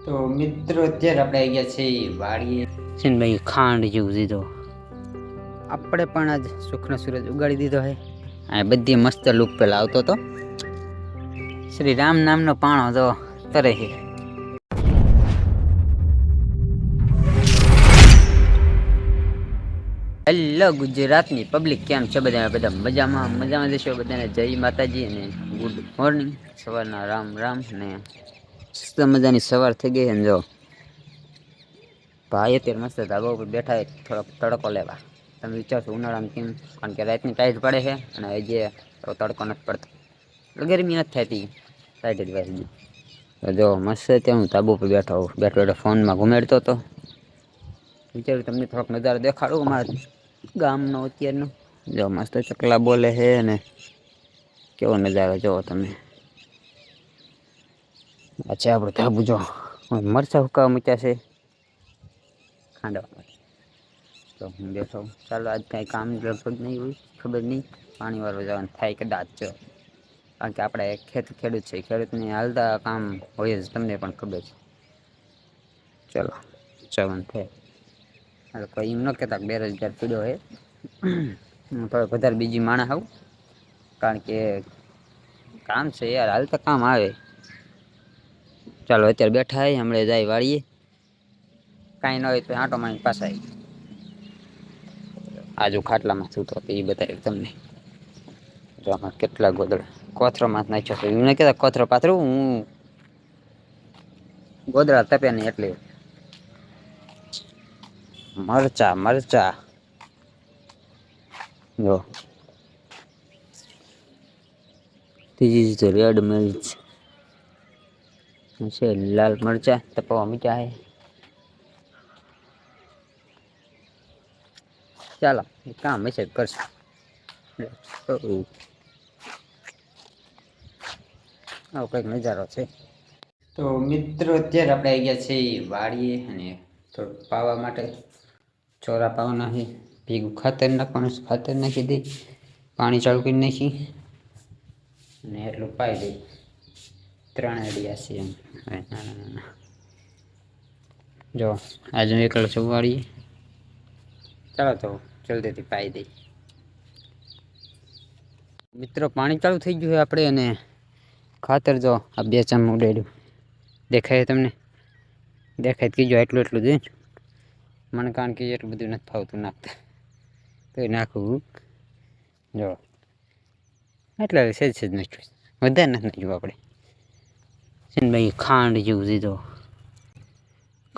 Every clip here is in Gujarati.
તો મિત્રો અત્યારે આપણે આવી ગયા છીએ વાડીએ છે ને ભાઈ ખાંડ જેવું દીધો આપણે પણ આજ સુખનો સૂરજ ઉગાડી દીધો હે આ બધી મસ્ત લુક પેલા આવતો તો શ્રી રામ નામનો પાણો તો તરે છે. હેલો ગુજરાતની પબ્લિક કેમ છે? બધા મજામાં જશો. બધાને જય માતાજી અને ગુડ મોર્નિંગ. સવારના રામ રામ ને મજાની સવાર થઈ ગઈ. જો ભાઈ અત્યારે મસ્ત ધાબા ઉપર બેઠા થોડોક તડકો લેવા. તમે વિચારશો ઉનાળામાં કેમ? કારણ કે રાતની ટાઈટ પડે છે અને જે તડકો નથી પડતો, ગરમી નથી થતી. ટાઈટ જો મસ્ત ત્યાં હું ધાબુ પર બેઠો ફોનમાં ઘુમેડતો હતો. વિચાર્યું તમને થોડોક નજારો દેખાડું અમારા ગામનો અત્યારનો. જો મસ્ત ચકલા બોલે છે ને કેવો નજારો જોવો તમે. અચ્છા આપણે ધાબુ જો મરચા હુકાવા મૂક્યા છે ખાંડવા. તો હું બેઠો. ચાલો આજ કાંઈ કામ લગભગ નહીં હોય, ખબર નહીં. પાણી વાળવા જવાનું થાય કદાચ. કારણ કે આપણે ખેડૂત છે, ખેડૂતને હાલતા કામ હોય જ, તમને પણ ખબર છે. ચલો જવાનું થાય. કોઈ એમ ન કહેતા બેરોજગાર પીડ્યો હોય. હું થોડોક વધારે બીજી માણસ આવું, કારણ કે કામ છે યાર, હાલતા કામ આવે. ચાલો અત્યારે બેઠા હમણાં જાય વાળીએ. કાંઈ ન હોય તો આંટો મારીને પાછા આવી. આજુ ખાટલામાં સૂતો હતો એ બતાવ્યું તમને. આમાં કેટલા ગોદડા કોથરોમાં નાખ્યો છે. એમને કહેતા કોથરો પાથરું, હું ગોદડા તપે નહીં એટલે. મરચા જો ત્રીજી છે રેડ મિર્ચ છે, લાલ મરચા તપવા મૂક્યા છે. ચાલો કામ હશે કરશું. આવો કંઈક નજારો છે. તો મિત્રો અત્યારે આપણે આવી ગયા છીએ વાડીએ અને થોડુંક પાવા માટે ચોરા પાવાના છે. ભેગું ખાતર નાખવાનું, ખાતર નાખી દઈ, પાણી ચાલુ કરી નાખી અને એટલું પાઈ દઈ. 3 અડિયા છે એમ નાના. જો આજે એકલો છું વાડીએ. ચાલો તો જલ્દીથી પાઈ દઈ. મિત્રો પાણી ચાલુ થઈ ગયું છે આપણે, અને ખાતર જો આ 2 ચમ ઉડાડ્યું. દેખાય તમને? દેખાય તો કીજો. એટલું જોઈ મને, કારણ કે એટલું બધું નથી ફાવતું નાખતા, તો નાખવું જો એટલે સેજ નાખ્યું. વધારે નથી નાખ્યું આપણે. છે ને ભાઈ ખાંડ જેવું દીધો.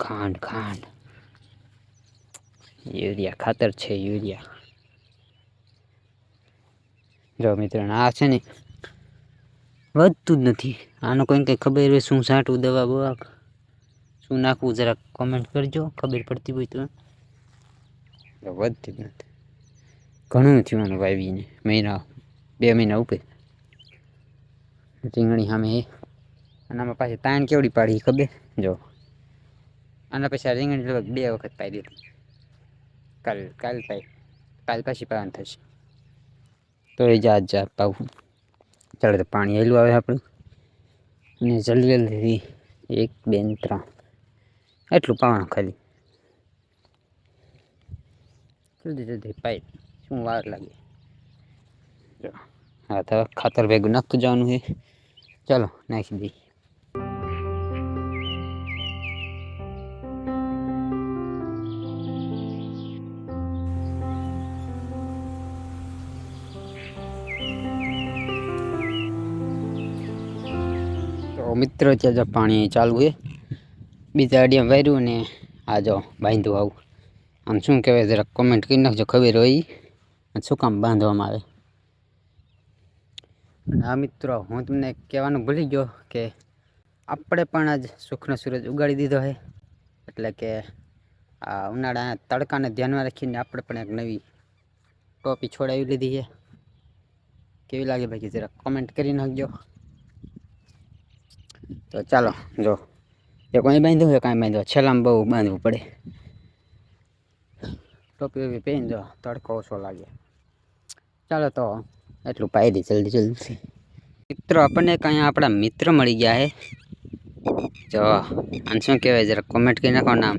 ખાંડ યુરિયા ખાતર છે. યુરિયા જો મિત્રો આ છે ને વધતું જ નથી. આનો કોઈને કંઈ ખબર હોય શું છાંટવું, દવા બવા શું નાખવું, જરાક કોમેન્ટ કરજો. ખબર પડતી હોય તો. વધતી જ નથી. ઘણું થયું આનું વાવીને, 2 મહિના ઉપર. રીંગણી સામે અને આમાં પાછી તાણ કેવડી પાડી ખબર? જો આના પછી આ રીંગણી લગભગ 2 વખત પાઈ દીધી. કાલ પાછી પાવાનું થશે. તો એ જાત પાવું. ચાલો તો પાણી હેલું આવે આપણું, અને જલ્દી 1 2 3 એટલું પાવાનું ખાલી. જલ્દી પાઈ, શું વાર લાગે. હા તો ખાતર ભેગું નાખતું જવાનું છે. ચાલો નાખી દઈ. તો મિત્રો ત્યાં પાણી ચાલુ છે. બીજા અડિયા વાર્યું ને આ જો બાંધવું આવું. આમ શું કહેવાય, જરાક કોમેન્ટ કરી નાખજો ખબર હોય શું કામ બાંધવામાં આવે. હા મિત્રો, હું તમને કહેવાનું ભૂલી ગયો કે આપણે પણ આજ સુખનો સૂરજ ઉગાડી દીધો છે. એટલે કે આ ઉનાળાના તડકાને ધ્યાનમાં રાખીને આપણે પણ એક નવી ટોપી છોડાવી લીધી છે. કેવી લાગે ભાઈ જરાક કોમેન્ટ કરી નાખજો. તો ચાલો જો એ કોઈ બાંધ્યું હોય, કાંઈ બાંધો છેલ્લામાં બહુ બાંધવું પડે. ટોપી એવી પહેરી દો, તડકો ઓછો લાગે. ચાલો તો એટલું પાઈ દઈ જલ્દી. મિત્રો આપણને કાંઈ આપણા મિત્ર મળી ગયા છે. જો આને શું કહેવાય જરા કોમેન્ટ કરી નાખો નામ,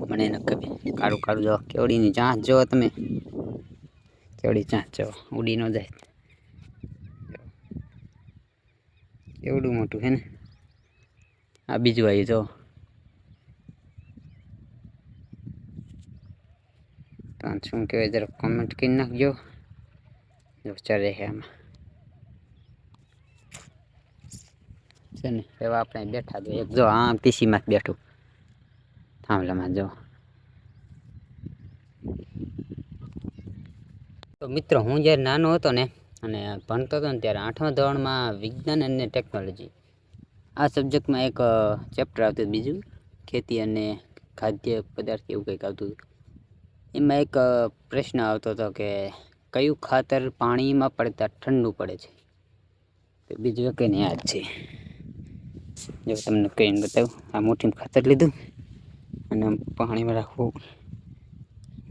મને ન ખબર. કાળું કાળું જો કેવડીની ચાંચ જો તમે, કેવડી ચાંચ જો ઉડી ન જાય, કેવડું મોટું છે ને. આ બીજું આવી જો, તો શું કહેવાય જરા કોમેન્ટ કરી નાખજો. જો ચાલે છે આમાં છે ને. એવા આપણે બેઠા જો એક જો આમ પીસીમાં જ બેઠું થાંભલામાં જો. તો મિત્રો હું જ્યારે નાનો હતો ને અને ભણતો હતો ને ત્યારે 8મા ધોરણમાં વિજ્ઞાન અને ટેકનોલોજી આ સબ્જેક્ટમાં એક ચેપ્ટર આવતું બીજું, ખેતી અને ખાદ્ય પદાર્થ એવું કંઈક આવતું હતું. એમાં એક પ્રશ્ન આવતો હતો કે કયું ખાતર પાણીમાં પડતા ઠંડુ પડે છે. તો બીજું કંઈ યાદ છે, જો તમને કહીને બતાવું. આ મુઠ્ઠીમાં ખાતર લીધું અને પાણીમાં રાખવું,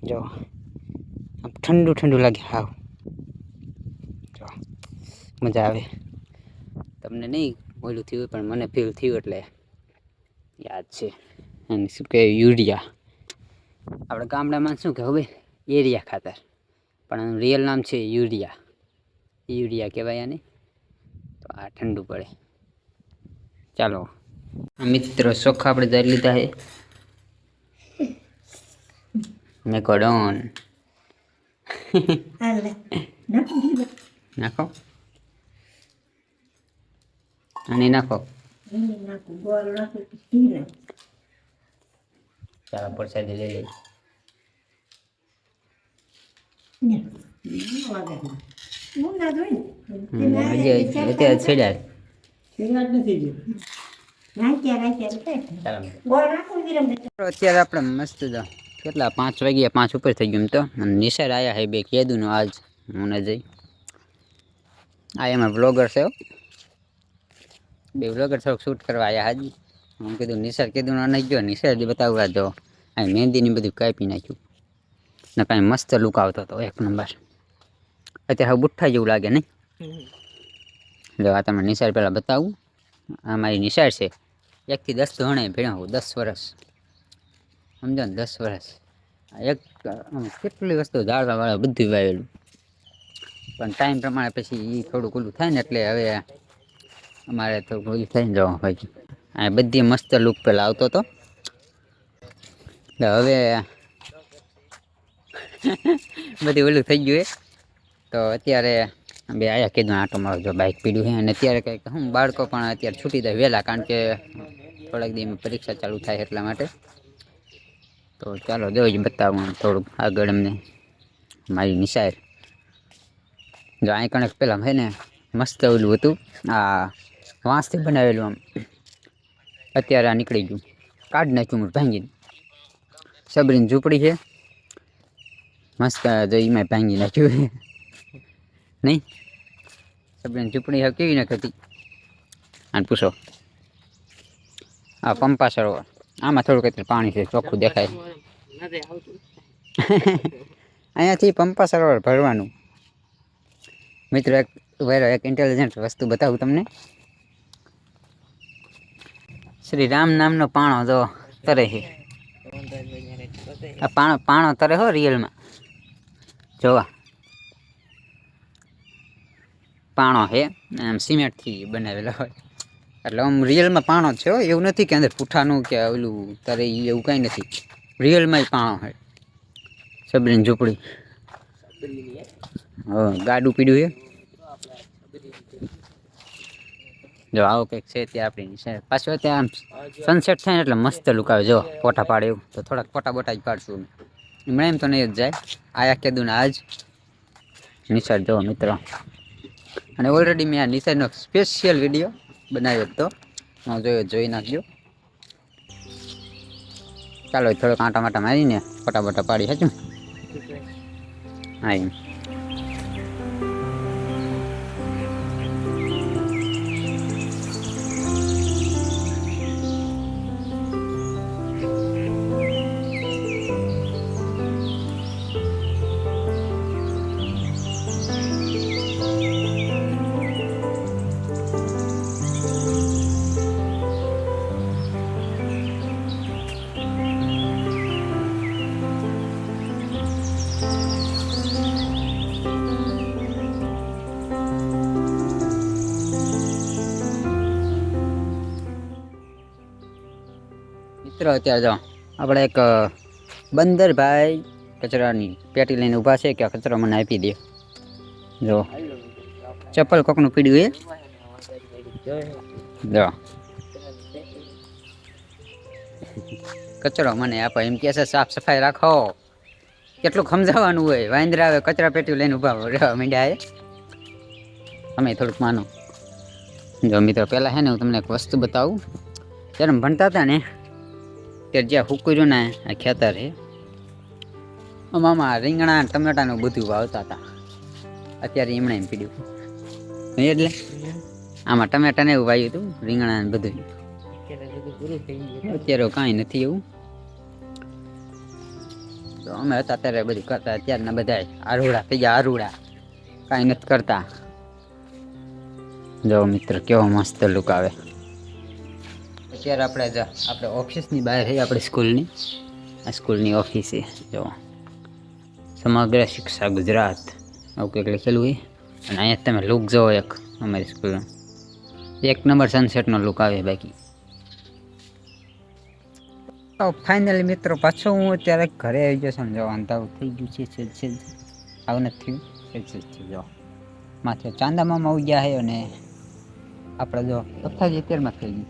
જો આમ ઠંડુ ઠંડુ લાગે હાવ, જો મજા આવે. તમને નહીં બોલું થયું પણ મને ફીલ થયું એટલે યાદ છે. અને શું કહે યુરિયા, આપણે ગામડામાં શું કહે હવે એરિયા ખાતર, પણ રિયલ નામ છે યુરિયા. યુરિયા કહેવાય આને. તો આ ઠંડુ પડે. ચાલો મિત્રો ચોખ્ખા આપણે દઈ લીધા છે. મેકોડોન નાખો અને નાખો. ચાલો પરસાદી લઈ લઈ. અત્યારે છેડ્યા અત્યારે આપણે મસ્ત કેટલા 5 વાગ્યા, 5 ઉપર થઈ ગયું. તો નિશાળ આવ્યા છે બે કેદુનો આજ હું ન જઈ. આ એમાં બ્લોગર છે, બે બ્લોગર થોડુંક શૂટ કરવા આવ્યા હાજી. હું કીધું નિશાળ કીધું નહીં ગયો, નિશાળ બતાવવા જો આ મહેંદીની બધું કાપી નાખ્યું ને કાંઈ મસ્ત લુક આવતો હતો એક નંબર. અત્યારે હવે બુઠ્ઠા જેવું લાગે નહીં. જો આ તમને નિશાળ પહેલાં બતાવું. આ મારી નિશાળ છે, 1 થી 10 ધોરણે ભણ્યા હું, 10 વર્ષ સમજો ને, 10 વર્ષ. એક કેટલી વસ્તુ ઝાડવાવાળા બધું વાવેલું, પણ ટાઈમ પ્રમાણે પછી એ થોડુંક ઓલું થાય ને એટલે હવે અમારે થોડુંક ઓલું થાય ને જવા ભાઈ. આ બધી મસ્ત લુક પહેલાં આવતો હતો એટલે હવે બધું ઓલું થઈ ગયું. તો અત્યારે બે આયા કીધું આટો મારો જો બાઇક પીડ્યું છે. અને અત્યારે કંઈક હું બાળકો પણ અત્યારે છૂટી જાય વહેલા, કારણ કે થોડાક દિવસમાં પરીક્ષા ચાલુ થાય એટલા માટે. તો ચાલો જો જ બતાવું થોડુંક આગળ અમને મારી નિશાળ. જો અહીં કણક પહેલાં છે ને મસ્ત ઓલું હતું, આ વાંસથી બનાવેલું આમ. અત્યારે આ નીકળી ગયું, કાઢી નાખ્યું ભાંગીને. સબરીની ઝૂંપડી છે મસ્ત, જો એમાં ભાંગી નાખ્યું નહીં. સબરીની ઝૂંપડી હવે કેવી નાખી હતી આને પૂછો. આ પંપા સરોવર, આમાં થોડુંક અત્યારે પાણી છે, ચોખ્ખું દેખાય. અહીંયાથી પંપા સરોવર ભરવાનું. મિત્રો એક ઇન્ટેલિજન્ટ વસ્તુ બતાવું તમને. શ્રી રામ નામનો પાણો જો તરે છે. આ પાણો તરે હો રિયલમાં, જોવા પાણો છે આમ સિમેન્ટથી બનાવેલો હોય એટલે આમ રિયલમાં પાણો છે હો. એવું નથી કે અંદર પૂઠાનું કે ઓલું તરે એવું કાંઈ નથી, રિયલમાં પાણો હોય. સબરીની ઝૂંપડી ગાડું પીડ્યું છે. જો આવું કંઈક છે ત્યાં આપણી પાછું. ત્યાં સનસેટ થાય ને એટલે મસ્ત લુક આવે. જો ફોટા પાડે એવું તો થોડાક ફોટા જ પાડશું અમે. હમણાં એમ તો નહીં જ જાય. આયા કીધું ને આજ નિશાળ જો મિત્રો. અને ઓલરેડી મેં આ નિશાળનો સ્પેશિયલ વિડીયો બનાવ્યો હતો, હું જોઈ નાખજો. ચાલો થોડોક આંટા માટા મારીને ફોટા પાડી સાચું. હા એમ મિત્રો અત્યારે જો આપણે એક બંદરભાઈ કચરાની પેટી લઈને ઊભા છે કે આ કચરો મને આપી દે. જો ચપ્પલ કોકનું પીડ્યું એ જો કચરો મને આપો એમ કે છે સાફ સફાઈ રાખો. કેટલું સમજાવવાનું હોય. વાંદરા આવે કચરા પેટી લઈને ઊભા રહેવા માંડ્યા એ. અમે થોડુંક માનો. જો મિત્રો પહેલાં છે ને હું તમને એક વસ્તુ બતાવું. જ્યારે અમે ભણતા હતા ને ત્યારે જ્યાં હુકુર્યું ને આ ખેતર છે મામા રીંગણા ટમેટાનું બધું વાવતા હતા. અત્યારે એમણે એમ પીડ્યું એટલે આમાં ટમેટાને એવું વાવ્યું હતું, રીંગણા ને બધું. અત્યારે કાંઈ નથી એવું. તો અમે હતા ત્યારે બધું કરતા. અત્યારના બધા આરુડા થઈ ગયા. આરુડા કાંઈ નથી કરતા. જો મિત્ર કેવો મસ્ત લુક આવે. અત્યારે આપણે ઓફિસની બહાર છે આપણી સ્કૂલની. આ સ્કૂલની ઓફિસ છે. જો સમગ્ર શિક્ષા ગુજરાત આવું કંઈક લખેલું હોય. અને અહીંયા તમે લુક જોવો એક અમારી સ્કૂલનો. એક નંબર સનસેટનો લુક આવે. બાકી ફાઇનલી મિત્રો પાછો હું અત્યારે ઘરે આવી ગયો છું. જો અંધારું થઈ ગયું છે. આવું નથી થયું. જો માથે ચાંદામાં આવી ગયા છે. અને આપણે જો પથ્થાજી અત્યારમાં થઈ ગઈ.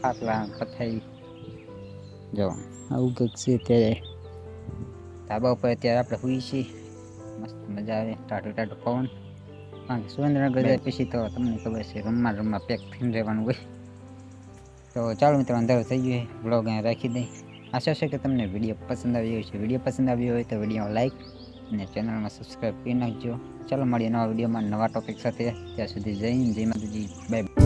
ખાટલા પથાઈ જો આવું કંઈક છે. અત્યારે ધાબા ઉપર અત્યારે આપણે હોઈએ છીએ. મસ્ત મજા આવે. ટાઢું પવન. કારણ કે સુરેન્દ્રનગર જાય પછી તો તમને ખબર છે રમવા પેક થઈને રહેવાનું હોય. તો ચાલો મિત્રો અંધારું થઈ ગયું. બ્લોગ અહીંયા રાખી દઈ. આશા છે કે તમને વિડીયો પસંદ આવ્યો છે. વિડીયો પસંદ આવ્યો હોય તો વિડીયો લાઈક અને ચેનલમાં સબસ્ક્રાઈબ કરી નાખજો. ચાલો મળીએ નવા વિડીયોમાં નવા ટોપિક સાથે. ત્યાં સુધી જય હિન્દ, જય માતાજી, બાય.